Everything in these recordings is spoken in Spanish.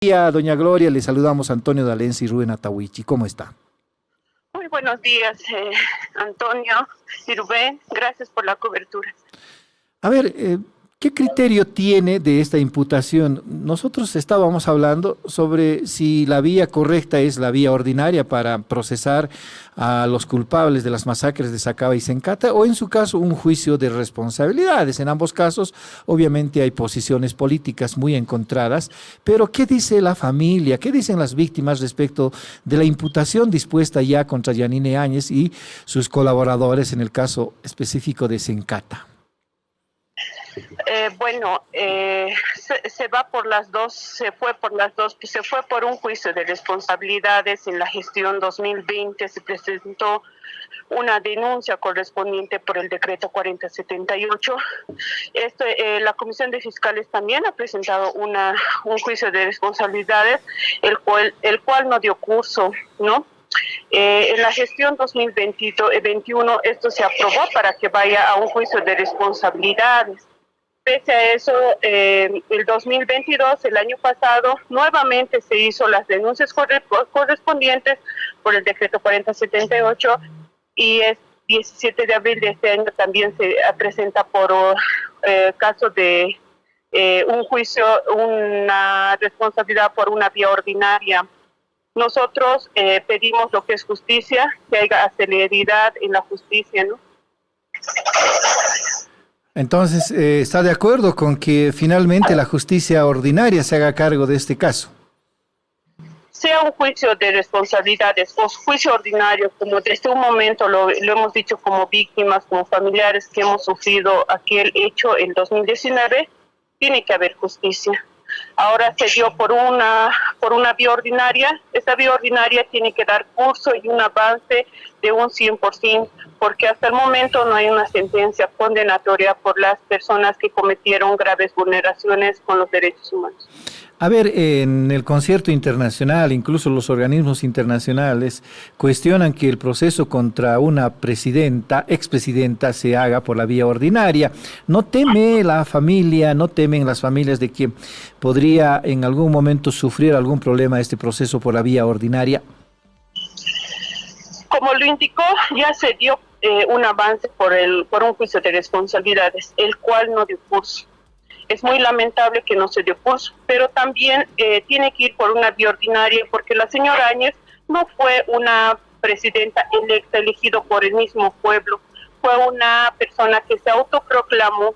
Día, doña Gloria, le saludamos a Antonio D'Alencia y Rubén Atahuichi. ¿Cómo está? Muy buenos días, Antonio y Rubén. Gracias por la cobertura. A ver, ¿qué criterio tiene de esta imputación? Nosotros estábamos hablando sobre si la vía correcta es la vía ordinaria para procesar a los culpables de las masacres de Sacaba y Sencata, o en su caso un juicio de responsabilidades. En ambos casos, obviamente hay posiciones políticas muy encontradas, pero ¿qué dice la familia? ¿Qué dicen las víctimas respecto de la imputación dispuesta ya contra Yanine Áñez y sus colaboradores en el caso específico de Sencata? Se va por las dos, se fue por las dos, se fue por un juicio de responsabilidades. En la gestión 2020 se presentó una denuncia correspondiente por el decreto 4078. La Comisión de Fiscales también ha presentado un juicio de responsabilidades, el cual no dio curso, ¿no? En la gestión 2021 esto se aprobó para que vaya a un juicio de responsabilidades. Pese a eso, el 2022, el año pasado, nuevamente se hizo las denuncias correspondientes por el decreto 4078 y es 17 de abril de este año también se presenta por caso de un juicio, una responsabilidad por una vía ordinaria. Nosotros pedimos lo que es justicia, que haya celeridad en la justicia, ¿no? Entonces, ¿está de acuerdo con que finalmente la justicia ordinaria se haga cargo de este caso? Sea un juicio de responsabilidades o juicio ordinario, como desde un momento lo hemos dicho como víctimas, como familiares que hemos sufrido aquel hecho en 2019, tiene que haber justicia. Ahora se dio por una vía ordinaria. Esta vía ordinaria tiene que dar curso y un avance de un 100%, porque hasta el momento no hay una sentencia condenatoria por las personas que cometieron graves vulneraciones con los derechos humanos. A ver, en el concierto internacional, incluso los organismos internacionales cuestionan que el proceso contra una presidenta, expresidenta, se haga por la vía ordinaria. ¿No teme la familia, no temen las familias de que podría en algún momento sufrir algún problema este proceso por la vía ordinaria? Como lo indicó, ya se dio un avance por un juicio de responsabilidades, el cual no dio curso. Es muy lamentable que no se dio curso, pero también tiene que ir por una vía ordinaria, porque la señora Áñez no fue una presidenta electa, elegido por el mismo pueblo, fue una persona que se autoproclamó.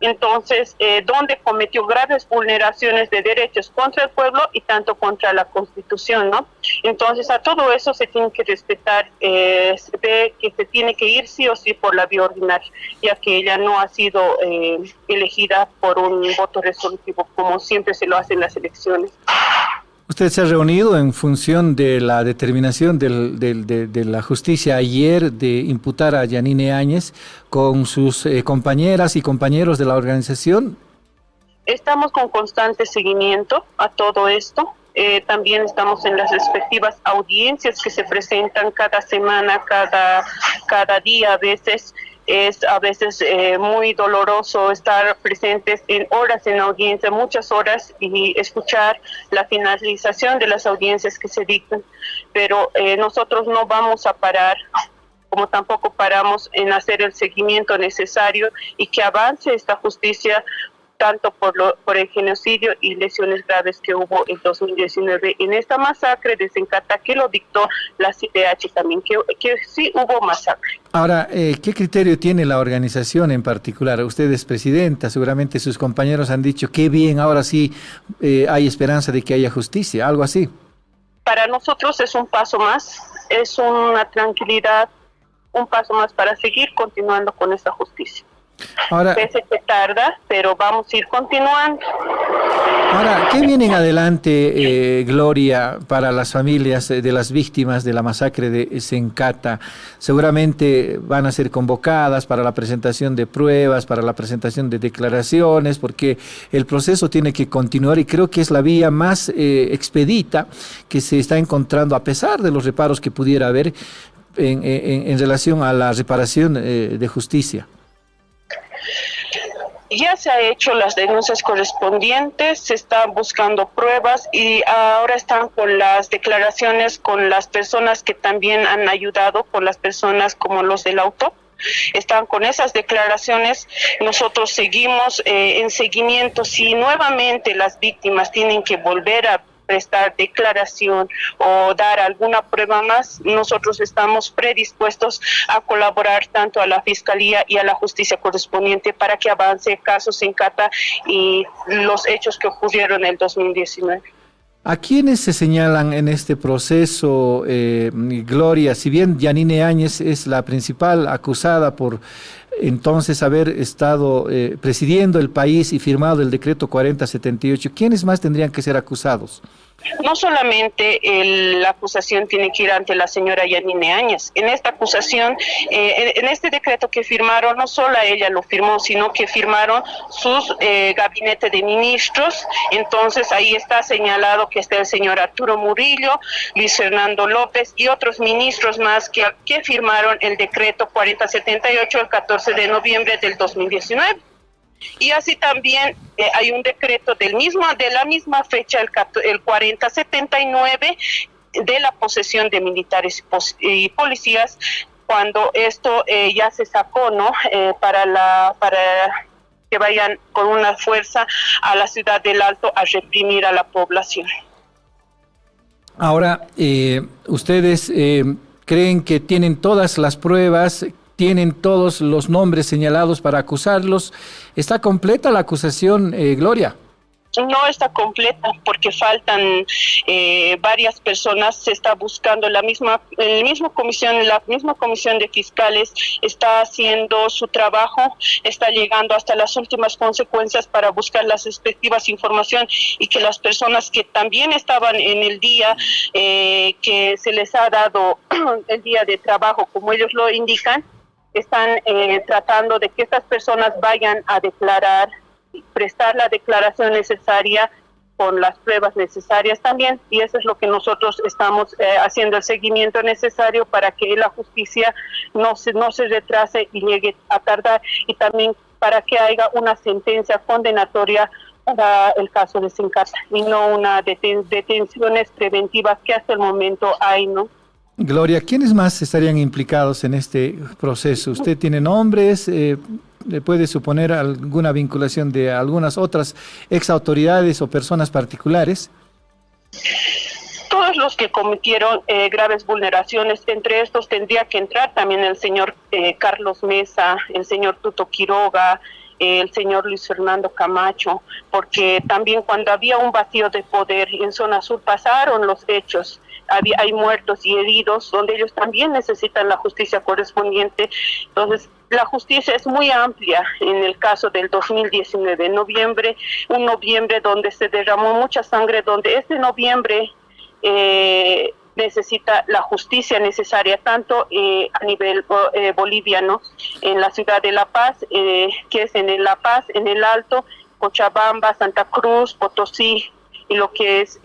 Entonces, donde cometió graves vulneraciones de derechos contra el pueblo y tanto contra la Constitución, ¿no? Entonces, a todo eso se tiene que respetar, se ve que se tiene que ir sí o sí por la vía ordinaria, ya que ella no ha sido elegida por un voto resolutivo, como siempre se lo hace en las elecciones. Usted se ha reunido en función de la determinación de la justicia ayer de imputar a Yanine Áñez con sus compañeras y compañeros de la organización. Estamos con constante seguimiento a todo esto. También estamos en las respectivas audiencias que se presentan cada semana, cada día. A veces muy doloroso estar presentes en horas en audiencia, muchas horas, y escuchar la finalización de las audiencias que se dictan. Pero nosotros no vamos a parar, como tampoco paramos en hacer el seguimiento necesario y que avance esta justicia, tanto por el genocidio y lesiones graves que hubo en 2019 en esta masacre de Sencata, que lo dictó la CIDH también, que sí hubo masacre. Ahora, ¿qué criterio tiene la organización en particular? Usted es presidenta, seguramente sus compañeros han dicho, qué bien, ahora sí hay esperanza de que haya justicia, algo así. Para nosotros es un paso más, es una tranquilidad, un paso más para seguir continuando con esta justicia. Ahora, pese que tarda, pero vamos a ir continuando. Ahora, ¿qué viene en adelante, Gloria, para las familias de las víctimas de la masacre de Sencata? Seguramente van a ser convocadas para la presentación de pruebas, para la presentación de declaraciones, porque el proceso tiene que continuar y creo que es la vía más expedita que se está encontrando, a pesar de los reparos que pudiera haber en relación a la reparación de justicia. Ya se ha hecho las denuncias correspondientes, se están buscando pruebas y ahora están con las declaraciones con las personas que también han ayudado, con las personas como los del auto. Están con esas declaraciones. Nosotros seguimos en seguimiento. Si nuevamente las víctimas tienen que volver a prestar declaración o dar alguna prueba más, nosotros estamos predispuestos a colaborar tanto a la Fiscalía y a la justicia correspondiente para que avance casos en Cata y los hechos que ocurrieron en el 2019. ¿A quiénes se señalan en este proceso, Gloria? Si bien Yanine Áñez es la principal acusada por entonces haber estado presidiendo el país y firmado el decreto 4078, ¿quiénes más tendrían que ser acusados? No solamente la acusación tiene que ir ante la señora Yanine Áñez. En esta acusación, en este decreto que firmaron, no solo ella lo firmó, sino que firmaron sus gabinete de ministros. Entonces ahí está señalado que está el señor Arturo Murillo, Luis Fernando López y otros ministros más que firmaron el decreto 4078 el 14 de noviembre del 2019. Y así también hay un decreto de la misma fecha, el 4079, de la posesión de militares y policías, cuando esto ya se sacó, ¿no? Para que vayan con una fuerza a la ciudad del Alto a reprimir a la población. Ahora, ustedes creen que tienen todas las pruebas, tienen todos los nombres señalados para acusarlos. ¿Está completa la acusación, Gloria? No está completa porque faltan varias personas. Se está buscando la misma comisión de fiscales está haciendo su trabajo, está llegando hasta las últimas consecuencias para buscar las respectivas información y que las personas que también estaban en el día que se les ha dado el día de trabajo, como ellos lo indican, están tratando de que estas personas vayan a declarar, prestar la declaración necesaria con las pruebas necesarias también, y eso es lo que nosotros estamos haciendo el seguimiento necesario para que la justicia no se retrase y llegue a tardar, y también para que haya una sentencia condenatoria para el caso de Sincata y no una detenciones preventivas que hasta el momento hay, ¿no? Gloria, ¿quiénes más estarían implicados en este proceso? ¿Usted tiene nombres? ¿Le puede suponer alguna vinculación de algunas otras exautoridades o personas particulares? Todos los que cometieron graves vulneraciones, entre estos tendría que entrar también el señor Carlos Mesa, el señor Tuto Quiroga, el señor Luis Fernando Camacho, porque también cuando había un vacío de poder en zona sur pasaron los hechos. Hay muertos y heridos donde ellos también necesitan la justicia correspondiente. Entonces, la justicia es muy amplia en el caso del 2019, un noviembre donde se derramó mucha sangre, donde este noviembre necesita la justicia necesaria, tanto a nivel boliviano, en la ciudad de La Paz, que es en La Paz, en el Alto, Cochabamba, Santa Cruz, Potosí, y lo que es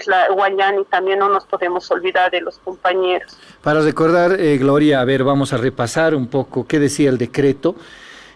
la Guayani, también no nos podemos olvidar de los compañeros. Para recordar, Gloria, a ver, vamos a repasar un poco qué decía el decreto.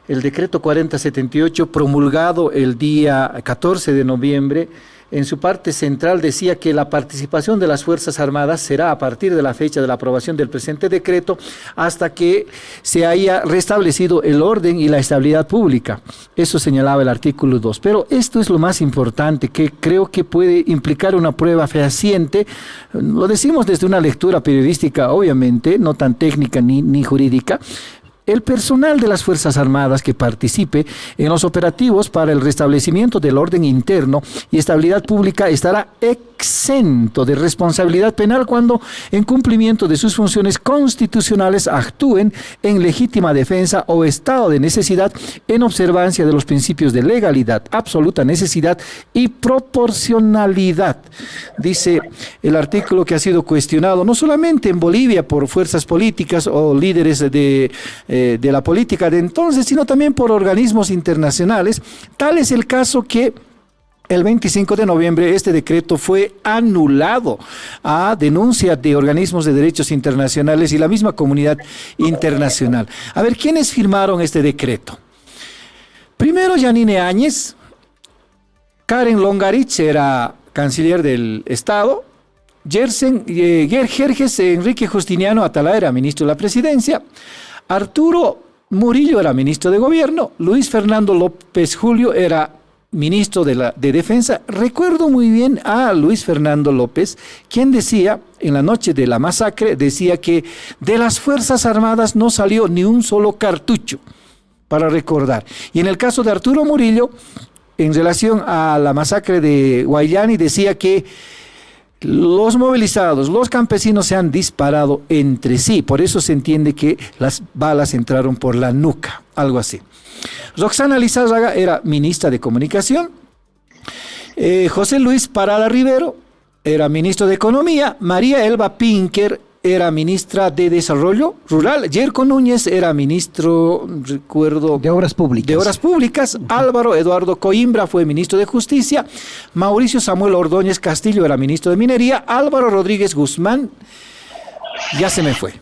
El decreto 4078, promulgado el día 14 de noviembre, en su parte central decía que la participación de las Fuerzas Armadas será a partir de la fecha de la aprobación del presente decreto hasta que se haya restablecido el orden y la estabilidad pública. Eso señalaba el artículo 2. Pero esto es lo más importante, que creo que puede implicar una prueba fehaciente. Lo decimos desde una lectura periodística, obviamente, no tan técnica ni jurídica. El personal de las Fuerzas Armadas que participe en los operativos para el restablecimiento del orden interno y estabilidad pública estará exento de responsabilidad penal cuando, en cumplimiento de sus funciones constitucionales, actúen en legítima defensa o estado de necesidad en observancia de los principios de legalidad, absoluta necesidad y proporcionalidad. Dice el artículo que ha sido cuestionado no solamente en Bolivia por fuerzas políticas o líderes de la política de entonces, sino también por organismos internacionales. Tal es el caso que el 25 de noviembre este decreto fue anulado a denuncia de organismos de derechos internacionales y la misma comunidad internacional. A ver, ¿quiénes firmaron este decreto? Primero Yanine Áñez, Karen Longarich era canciller del Estado, Jerjes Enrique Justiniano Atalá era ministro de la Presidencia, Arturo Murillo era ministro de Gobierno, Luis Fernando López Julio era ministro de Defensa. Recuerdo muy bien a Luis Fernando López, quien decía, en la noche de la masacre, decía que de las Fuerzas Armadas no salió ni un solo cartucho, para recordar. Y en el caso de Arturo Murillo, en relación a la masacre de Guayani, decía que los movilizados, los campesinos se han disparado entre sí, por eso se entiende que las balas entraron por la nuca, algo así. Roxana Lizárraga era ministra de Comunicación, José Luis Parada Rivero era ministro de Economía, María Elba Pinker era ministra de Desarrollo Rural, Yerko Núñez era ministro, recuerdo, de Obras Públicas. Álvaro Eduardo Coimbra fue ministro de Justicia, Mauricio Samuel Ordóñez Castillo era ministro de Minería, Álvaro Rodríguez Guzmán, ya se me fue.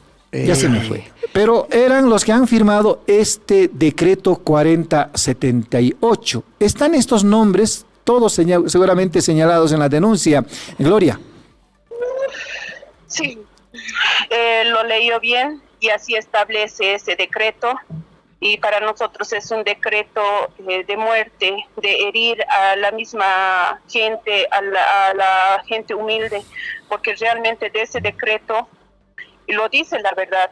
Pero eran los que han firmado este decreto 4078. Están estos nombres, todos seguramente señalados en la denuncia. Gloria. Sí. Lo leyó bien y así establece ese decreto, y para nosotros es un decreto de muerte, de herir a la misma gente, a la gente humilde, porque realmente de ese decreto lo dice la verdad.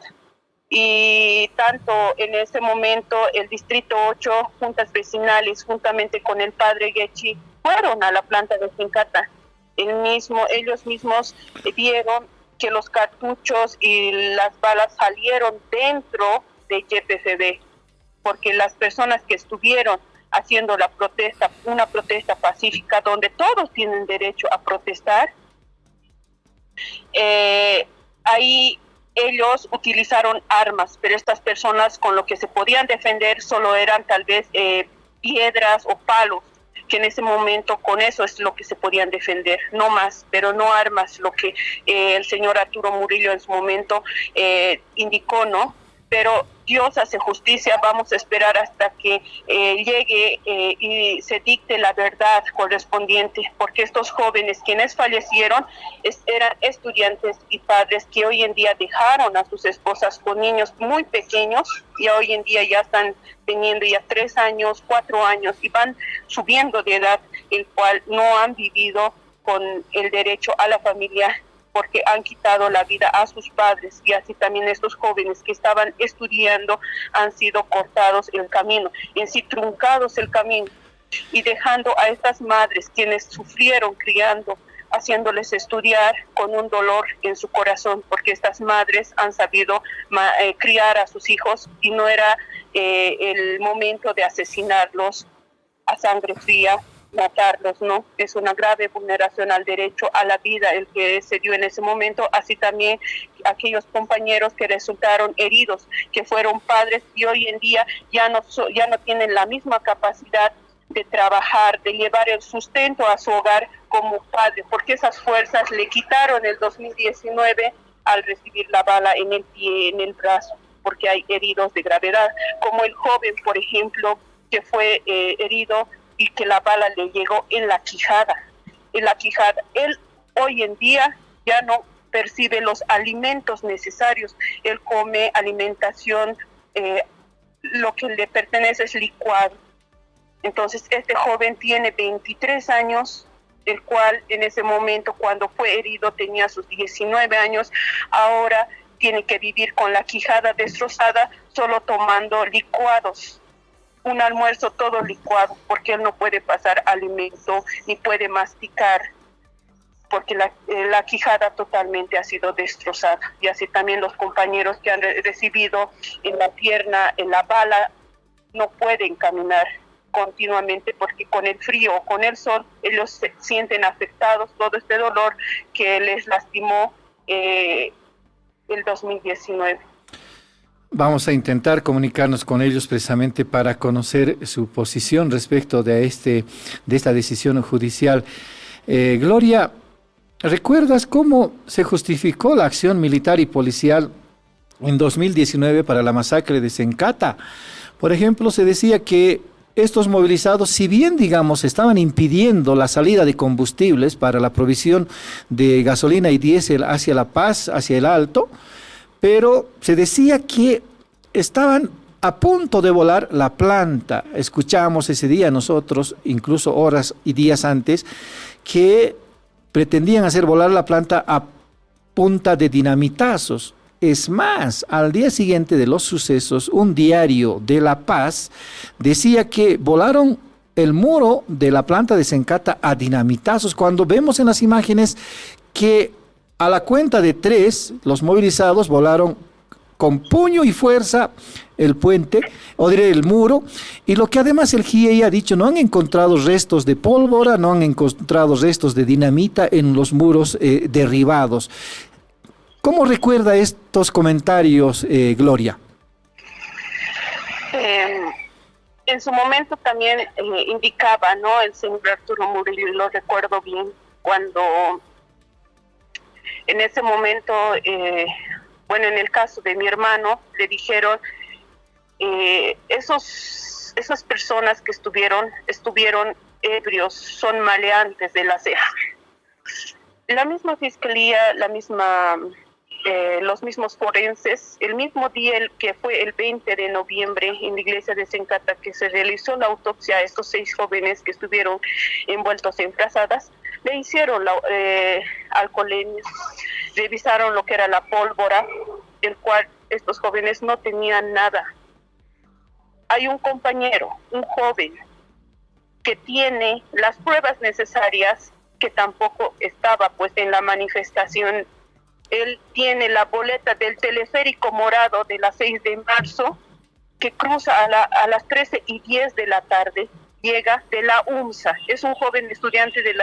Y tanto en ese momento el Distrito 8, juntas vecinales, juntamente con el padre Guechi, fueron a la planta de Fincata. Ellos mismos vieron que los cartuchos y las balas salieron dentro de YPFB, porque las personas que estuvieron haciendo la protesta, una protesta pacífica donde todos tienen derecho a protestar, ahí ellos utilizaron armas, pero estas personas con lo que se podían defender solo eran tal vez piedras o palos, que en ese momento con eso es lo que se podían defender, no más, pero no armas, lo que el señor Arturo Murillo en su momento indicó, ¿no? Pero Dios hace justicia, vamos a esperar hasta que llegue y se dicte la verdad correspondiente, porque estos jóvenes quienes fallecieron eran estudiantes y padres que hoy en día dejaron a sus esposas con niños muy pequeños, y hoy en día ya están teniendo ya 3 años, 4 años, y van subiendo de edad, el cual no han vivido con el derecho a la familia, porque han quitado la vida a sus padres, y así también estos jóvenes que estaban estudiando han sido cortados el camino, en sí truncados el camino, y dejando a estas madres quienes sufrieron criando, haciéndoles estudiar con un dolor en su corazón, porque estas madres han sabido criar a sus hijos, y no era el momento de asesinarlos a sangre fría, matarlos, ¿no? Es una grave vulneración al derecho a la vida el que se dio en ese momento, así también aquellos compañeros que resultaron heridos, que fueron padres y hoy en día ya no tienen la misma capacidad de trabajar, de llevar el sustento a su hogar como padre, porque esas fuerzas le quitaron el 2019 al recibir la bala en el pie, en el brazo, porque hay heridos de gravedad, como el joven, por ejemplo, que fue herido y que la bala le llegó en la quijada. Él hoy en día ya no percibe los alimentos necesarios, él come alimentación, lo que le pertenece es licuado. Entonces este joven tiene 23 años, el cual en ese momento cuando fue herido tenía sus 19 años, ahora tiene que vivir con la quijada destrozada, solo tomando licuados. Un almuerzo todo licuado, porque él no puede pasar alimento ni puede masticar, porque la quijada totalmente ha sido destrozada. Y así también los compañeros que han recibido en la pierna, en la bala, no pueden caminar continuamente, porque con el frío o con el sol ellos se sienten afectados, todo este dolor que les lastimó el 2019. Vamos a intentar comunicarnos con ellos precisamente para conocer su posición respecto de esta decisión judicial. Gloria, ¿recuerdas cómo se justificó la acción militar y policial en 2019 para la masacre de Sencata? Por ejemplo, se decía que estos movilizados, si bien, digamos, estaban impidiendo la salida de combustibles para la provisión de gasolina y diésel hacia La Paz, hacia el Alto, pero se decía que estaban a punto de volar la planta. Escuchamos ese día nosotros, incluso horas y días antes, que pretendían hacer volar la planta a punta de dinamitazos. Es más, al día siguiente de los sucesos, un diario de La Paz decía que volaron el muro de la planta de Sencata a dinamitazos, cuando vemos en las imágenes que a la cuenta de 3, los movilizados volaron con puño y fuerza el puente, o diré el muro, y lo que además el GIEI ha dicho, no han encontrado restos de pólvora, no han encontrado restos de dinamita en los muros derribados. ¿Cómo recuerda estos comentarios, Gloria? En su momento también indicaba, ¿no?, el señor Arturo Murillo, y lo recuerdo bien, cuando en ese momento, bueno, en el caso de mi hermano, le dijeron, esas personas que estuvieron ebrios, son maleantes de la ceja. La misma fiscalía, los mismos forenses, el mismo día que fue el 20 de noviembre en la iglesia de Sencata, que se realizó la autopsia a estos 6 jóvenes que estuvieron envueltos en frazadas, le hicieron alcoholemia, revisaron lo que era la pólvora, el cual estos jóvenes no tenían nada. Hay un compañero, un joven, que tiene las pruebas necesarias, que tampoco estaba pues en la manifestación. Él tiene la boleta del teleférico morado de las 6 de marzo, que cruza a las 13:10 de la tarde, llega de la UMSA, es un joven estudiante de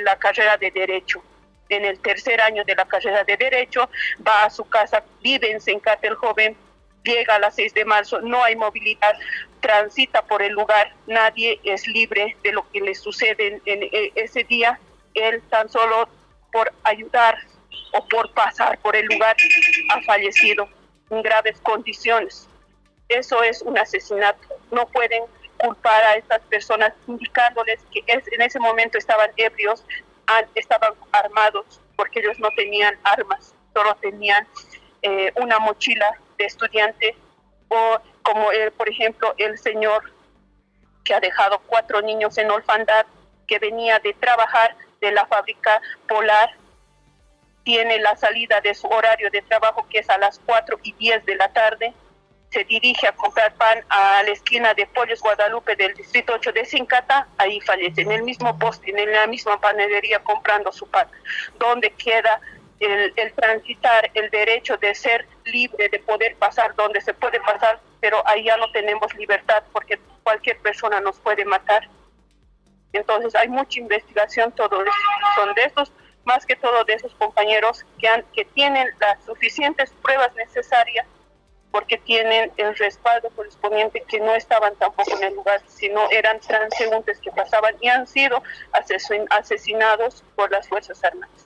la carrera de Derecho. En el 3er año de la carrera de Derecho, va a su casa, vive en Sencata el joven, llega a las 6 de marzo, no hay movilidad, transita por el lugar, nadie es libre de lo que le sucede en ese día. Él tan solo por ayudar o por pasar por el lugar ha fallecido en graves condiciones. Eso es un asesinato. No pueden culpar a estas personas indicándoles que en ese momento estaban ebrios, estaban armados, porque ellos no tenían armas, solo tenían una mochila de estudiante, o como por ejemplo el señor que ha dejado 4 niños en orfandad, que venía de trabajar de la fábrica Polar, tiene la salida de su horario de trabajo, que es a las 4:10 de la tarde, se dirige a comprar pan a la esquina de Pollos Guadalupe del distrito 8 de Sencata, ahí fallece, en el mismo poste, en la misma panadería comprando su pan. ¿Dónde queda el transitar, el derecho de ser libre, de poder pasar donde se puede pasar? Pero ahí ya no tenemos libertad, porque cualquier persona nos puede matar. Entonces hay mucha investigación, todos son de estos, más que todo de esos compañeros que tienen las suficientes pruebas necesarias, porque tienen el respaldo correspondiente, que no estaban tampoco en el lugar, sino eran transeúntes que pasaban y han sido asesinados por las Fuerzas Armadas.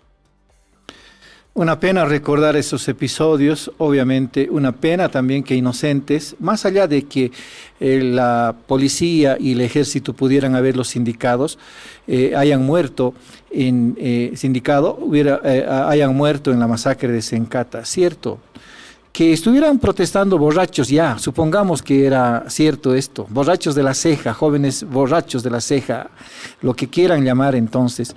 Una pena recordar esos episodios, obviamente, una pena también que inocentes, más allá de que la policía y el ejército pudieran haberlos sindicados, hayan muerto en hayan muerto en la masacre de Sencata, ¿cierto? Que estuvieran protestando borrachos, ya, supongamos que era cierto esto, borrachos de la ceja, jóvenes borrachos de la ceja, lo que quieran llamar entonces.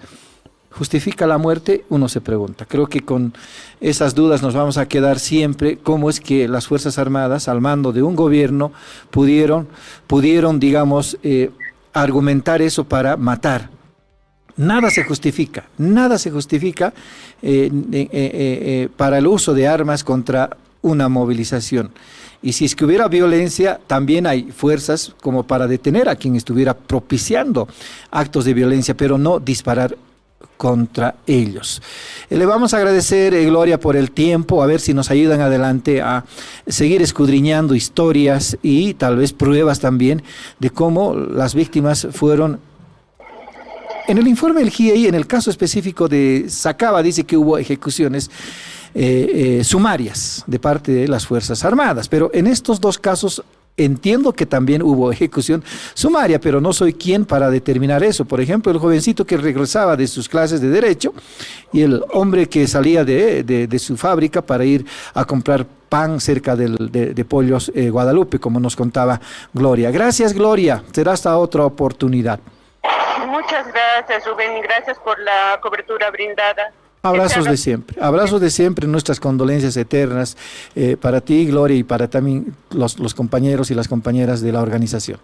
¿Justifica la muerte? Uno se pregunta. Creo que con esas dudas nos vamos a quedar siempre. ¿Cómo es que las Fuerzas Armadas, al mando de un gobierno, pudieron digamos, argumentar eso para matar? Nada se justifica para el uso de armas contra una movilización. Y si es que hubiera violencia, también hay fuerzas como para detener a quien estuviera propiciando actos de violencia, pero no disparar contra ellos. Le vamos a agradecer, Gloria, por el tiempo, a ver si nos ayudan adelante a seguir escudriñando historias y tal vez pruebas también de cómo las víctimas fueron. En el informe del GIEI, en el caso específico de Sacaba, dice que hubo ejecuciones sumarias de parte de las Fuerzas Armadas, pero en estos dos casos entiendo que también hubo ejecución sumaria, pero no soy quien para determinar eso. Por ejemplo, el jovencito que regresaba de sus clases de derecho y el hombre que salía de su fábrica para ir a comprar pan cerca de Pollos Guadalupe, como nos contaba Gloria. Gracias, Gloria. Será hasta otra oportunidad. Muchas gracias, Rubén, y gracias por la cobertura brindada. Abrazos de siempre, nuestras condolencias eternas para ti, Gloria, y para también los compañeros y las compañeras de la organización.